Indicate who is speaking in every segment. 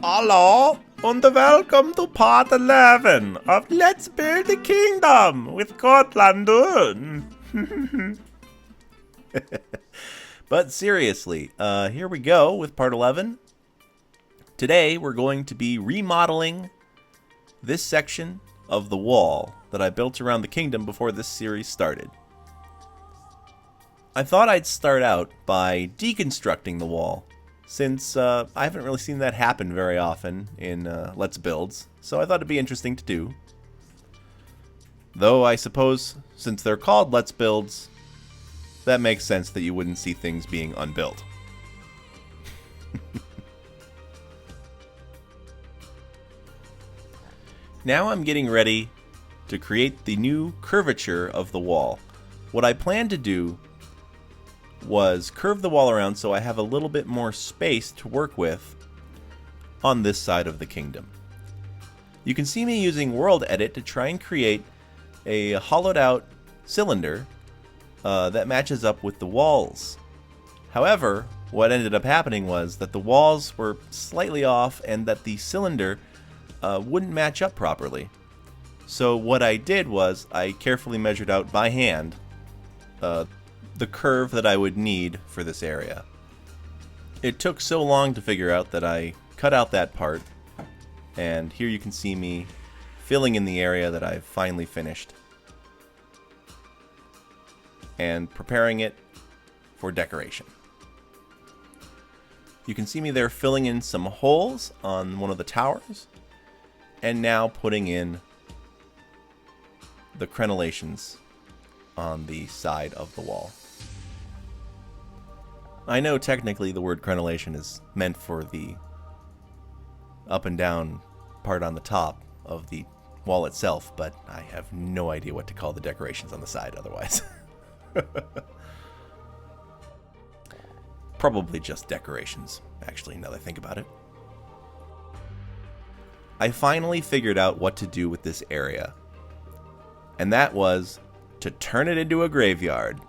Speaker 1: Hello, and welcome to part 11 of Let's Build a Kingdom with Cortlandune. But seriously, here we go with part 11. Today we're going to be remodeling this section of the wall that I built around the kingdom before this series started. I thought I'd start out by deconstructing the wall, since I haven't really seen that happen very often in Let's Builds, so I thought it'd be interesting to do. Though I suppose, since they're called Let's Builds, that makes sense that you wouldn't see things being unbuilt. Now I'm getting ready to create the new curvature of the wall. What I plan to do was curve the wall around so I have a little bit more space to work with on this side of the kingdom. You can see me using World Edit to try and create a hollowed out cylinder that matches up with the walls. However, what ended up happening was that the walls were slightly off and that the cylinder wouldn't match up properly. So what I did was I carefully measured out by hand the curve that I would need for this area. It took so long to figure out that I cut out that part, and here you can see me filling in the area that I've finally finished and preparing it for decoration. You can see me there filling in some holes on one of the towers and now putting in the crenellations on the side of the wall. I know technically the word crenellation is meant for the up and down part on the top of the wall itself, but I have no idea what to call the decorations on the side otherwise. Probably just decorations, actually, now that I think about it. I finally figured out what to do with this area, and that was to turn it into a graveyard.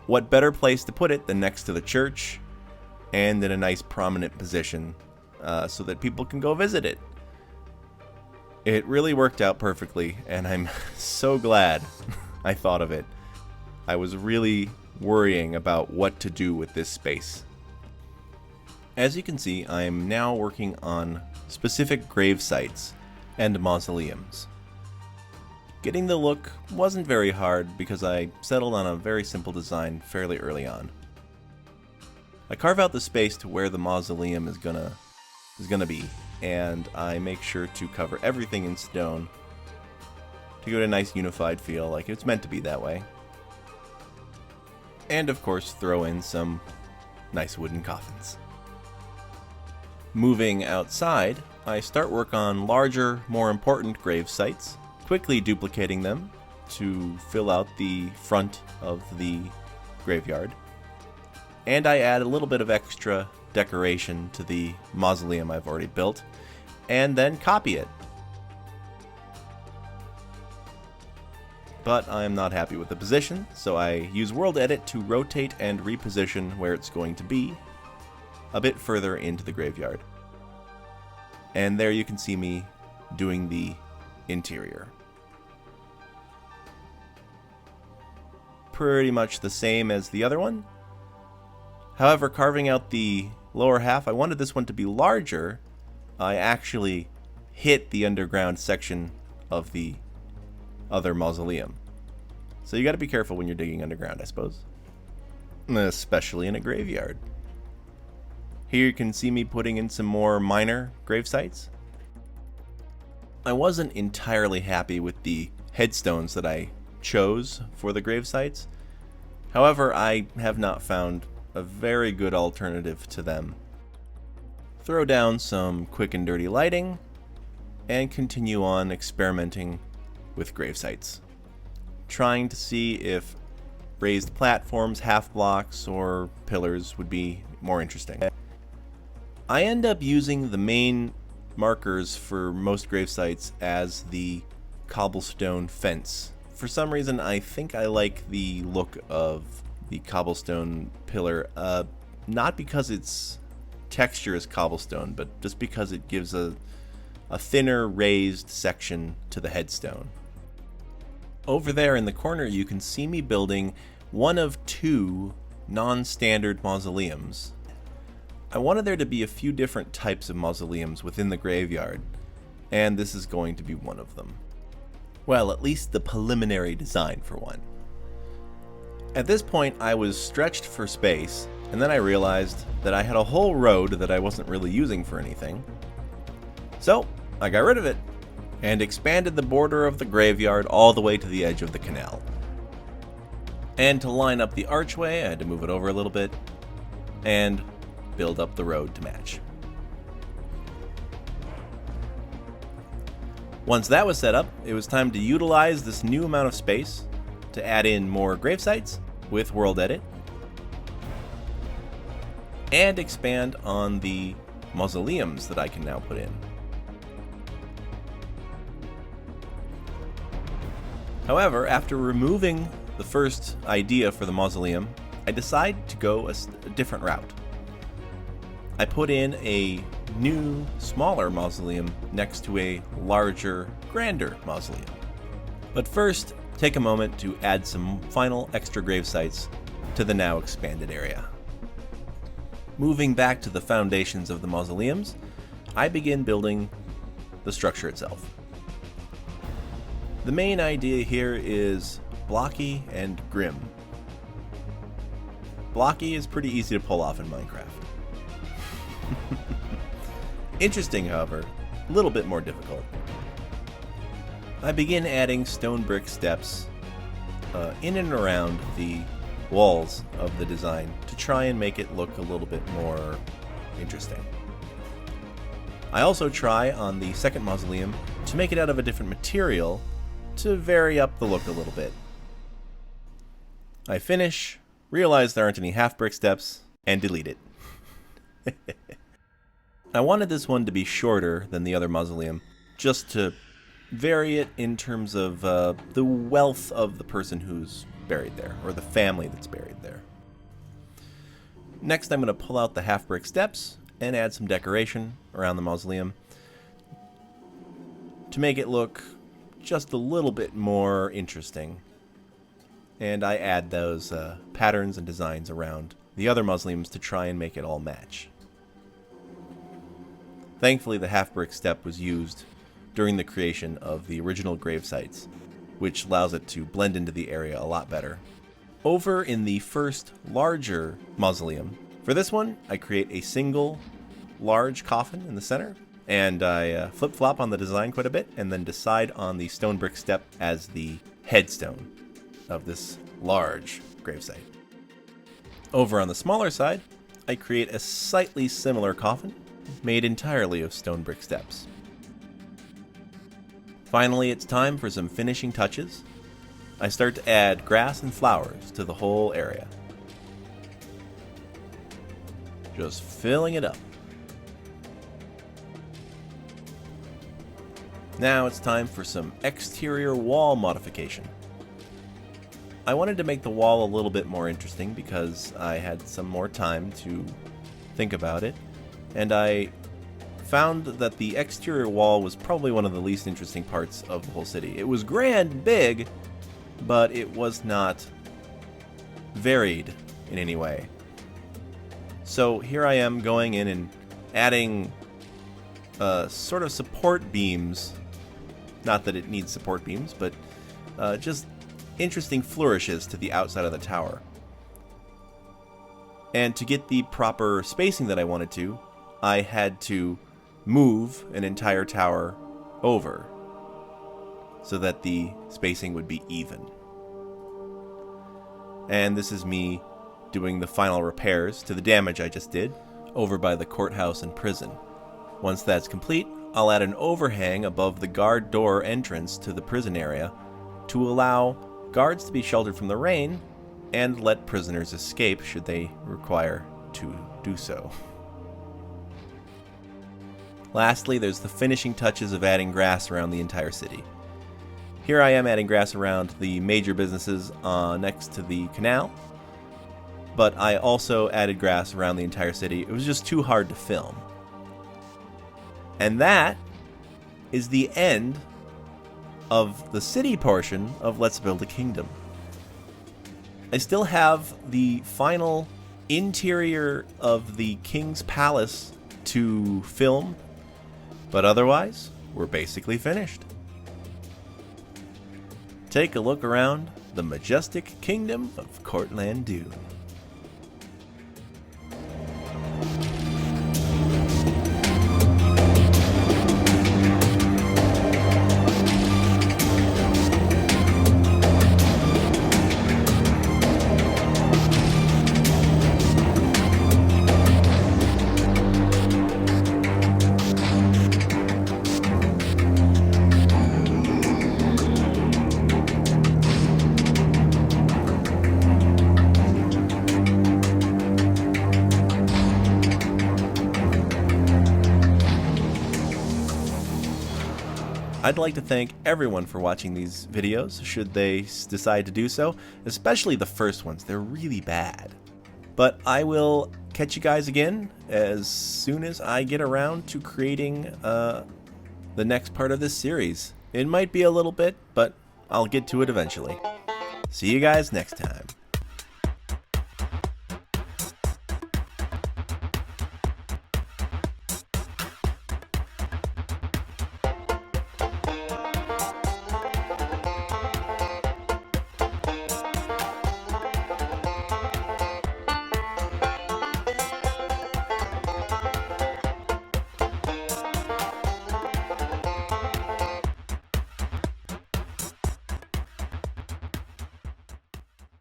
Speaker 1: What better place to put it than next to the church and in a nice prominent position so that people can go visit it. It really worked out perfectly, and I'm so glad I thought of it. I was really worrying about what to do with this space. As you can see, I'm now working on specific grave sites and mausoleums. Getting the look wasn't very hard because I settled on a very simple design fairly early on. I carve out the space to where the mausoleum is gonna be, and I make sure to cover everything in stone to give it a nice unified feel, like it's meant to be that way. And of course throw in some nice wooden coffins. Moving outside, I start work on larger, more important grave sites, quickly duplicating them to fill out the front of the graveyard. And I add a little bit of extra decoration to the mausoleum I've already built, and then copy it. But I'm not happy with the position, so I use World Edit to rotate and reposition where it's going to be a bit further into the graveyard. And there you can see me doing the interior. Pretty much the same as the other one. However, carving out the lower half, I wanted this one to be larger. I actually hit the underground section of the other mausoleum. So you gotta be careful when you're digging underground, I suppose. Especially in a graveyard. Here you can see me putting in some more minor grave sites. I wasn't entirely happy with the headstones that I chose for the grave sites. However, I have not found a very good alternative to them. Throw down some quick and dirty lighting and continue on experimenting with grave sites, trying to see if raised platforms, half blocks, or pillars would be more interesting. I end up using the main markers for most grave sites as the cobblestone fence. For some reason, I think I like the look of the cobblestone pillar, not because it's texture as cobblestone, but just because it gives a thinner raised section to the headstone. Over there in the corner you can see me building one of two non-standard mausoleums. I wanted there to be a few different types of mausoleums within the graveyard, and this is going to be one of them. Well, at least the preliminary design for one. At this point I was stretched for space, and then I realized that I had a whole road that I wasn't really using for anything. So I got rid of it, and expanded the border of the graveyard all the way to the edge of the canal. And to line up the archway, I had to move it over a little bit, and build up the road to match. Once that was set up, it was time to utilize this new amount of space to add in more gravesites with World Edit, and expand on the mausoleums that I can now put in. However, after removing the first idea for the mausoleum, I decided to go a different route. I put in a new, smaller mausoleum next to a larger, grander mausoleum. But first, take a moment to add some final extra gravesites to the now expanded area. Moving back to the foundations of the mausoleums, I begin building the structure itself. The main idea here is blocky and grim. Blocky is pretty easy to pull off in Minecraft. Interesting, however, a little bit more difficult. I begin adding stone brick steps in and around the walls of the design to try and make it look a little bit more interesting. I also try on the second mausoleum to make it out of a different material to vary up the look a little bit. I finish, realize there aren't any half brick steps, and delete it. I wanted this one to be shorter than the other mausoleum, just to vary it in terms of the wealth of the person who's buried there, or the family that's buried there. Next, I'm going to pull out the half brick steps and add some decoration around the mausoleum to make it look just a little bit more interesting. And I add those patterns and designs around the other mausoleums to try and make it all match. Thankfully, the half brick step was used during the creation of the original grave sites, which allows it to blend into the area a lot better. Over in the first larger mausoleum, for this one, I create a single large coffin in the center, and I flip-flop on the design quite a bit, and then decide on the stone brick step as the headstone of this large gravesite. Over on the smaller side, I create a slightly similar coffin, made entirely of stone brick steps. Finally, it's time for some finishing touches. I start to add grass and flowers to the whole area. Just filling it up. Now it's time for some exterior wall modification. I wanted to make the wall a little bit more interesting because I had some more time to think about it, and I found that the exterior wall was probably one of the least interesting parts of the whole city. It was grand and big, but it was not varied in any way. So here I am going in and adding sort of support beams. Not that it needs support beams, but just interesting flourishes to the outside of the tower. And to get the proper spacing that I wanted to, I had to move an entire tower over so that the spacing would be even. And this is me doing the final repairs to the damage I just did over by the courthouse and prison. Once that's complete, I'll add an overhang above the guard door entrance to the prison area to allow guards to be sheltered from the rain and let prisoners escape should they require to do so. Lastly, there's the finishing touches of adding grass around the entire city. Here I am adding grass around the major businesses next to the canal, but I also added grass around the entire city. It was just too hard to film. And that is the end of the city portion of Let's Build a Kingdom. I still have the final interior of the King's Palace to film, but otherwise, we're basically finished. Take a look around the majestic kingdom of Cortlandune. I'd like to thank everyone for watching these videos, should they decide to do so, especially the first ones. They're really bad. But I will catch you guys again as soon as I get around to creating the next part of this series. It might be a little bit, but I'll get to it eventually. See you guys next time.